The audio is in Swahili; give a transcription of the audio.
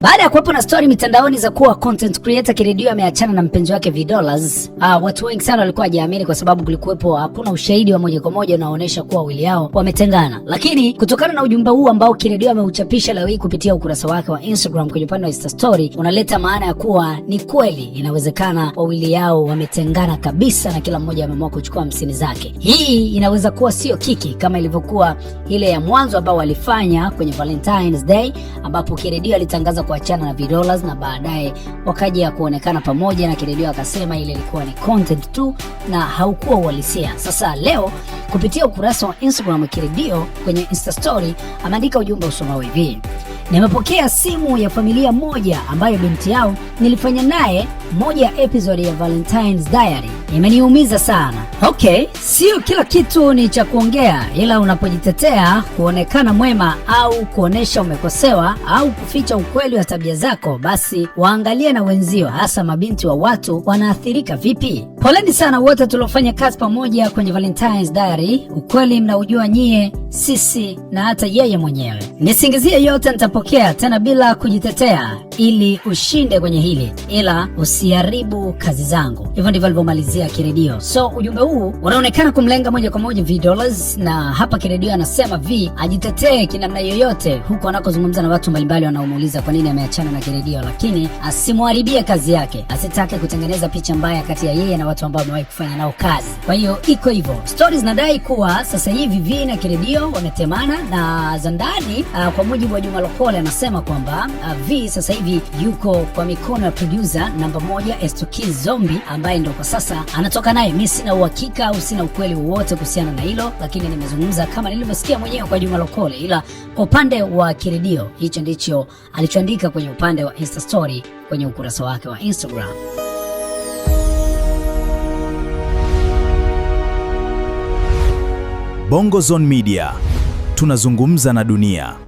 Baada ya kuwepo na story mitandaoni za kuwa content creator Kiredio ameachana na mpenzi wake V-Dollaz, watu wengi sana walikuwa hawajaamini kwa sababu kulikuwepo hakuna ushahidi wa moja kwa moja unaoonyesha kuwa wawili hao wametengana. Lakini kutokana na ujumbe huu ambao Kiredio ameuchapisha leo hii kupitia ukurasa wake wa Instagram kwenye upande wa Insta story, unaleta maana ya kuwa ni kweli inawezekana wawili hao wametengana kabisa na kila mmoja ameamua kuchukua msini zake. Hii inaweza kuwa sio kiki kama ilivyokuwa ile ya mwanzo ambao walifanya kwenye Valentine's Day ambapo Kiredio alitangaza kuachana na V-Dollaz na baadaye wakaja kuonekana pamoja na Kiredio akasema ile ilikuwa ni content tu na haukuwa uhalisia. Sasa leo kupitia ukurasa wa Instagram wa Kiredio kwenye Insta story ameandika ujumbe usomao hivi: nimepokea simu ya familia moja ambayo binti yao nilifanya naye moja ya episode ya Valentine's Diary. Imeniumiza sana. Okay, sio kila kitu ni cha kuongea, ila unapojitetea kuonekana mwema au kuonesha umekosewa au kuficha ukweli wa tabia zako, basi waangalie na wenzio, hasa mabinti wa watu wanaathirika vipi. Poleni sana wote tuliofanya kazi pamoja kwenye Valentine's Diary. Ukweli mnaujua nyie, sisi na hata yeye mwenyewe. Nisingizie yote nitapokea tena bila kujitetea ili ushinde kwenye hili, ila usiharibu kazi zangu. Hivyo ndivyo alivyomalizia Kiredio. So ujumbe huu unaonekana kumlenga moja kwa moja V-Dollaz, na hapa Kiredio anasema V ajitetee kinamna yoyote huko anakozungumza na watu mbalimbali wanaomuuliza kwa nini ameachana na Kiredio, lakini asimharibie kazi yake, asitake kutengeneza picha mbaya kati ya yeye na watu ambao wamewahi kufanya nao kazi. Kwa hiyo iko hivyo. Stories zinadai kuwa sasa hivi V na Kiredio wametemana, na za ndani kwa mujibu wa Juma Lokole anasema kwamba V sasa hivi yuko kwa mikono ya producer namba 1 Estoki Zombi ambaye ndo kwa sasa anatoka naye. Mimi sina uhakika au sina ukweli wowote kuhusiana na hilo, lakini nimezungumza kama nilivyosikia mwenyewe kwa Juma Lokole. Ila kwa upande wa Kiredio, hicho ndicho alichoandika kwenye upande wa Insta story kwenye ukurasa wake wa Instagram. Bongo Zone Media, tunazungumza na dunia.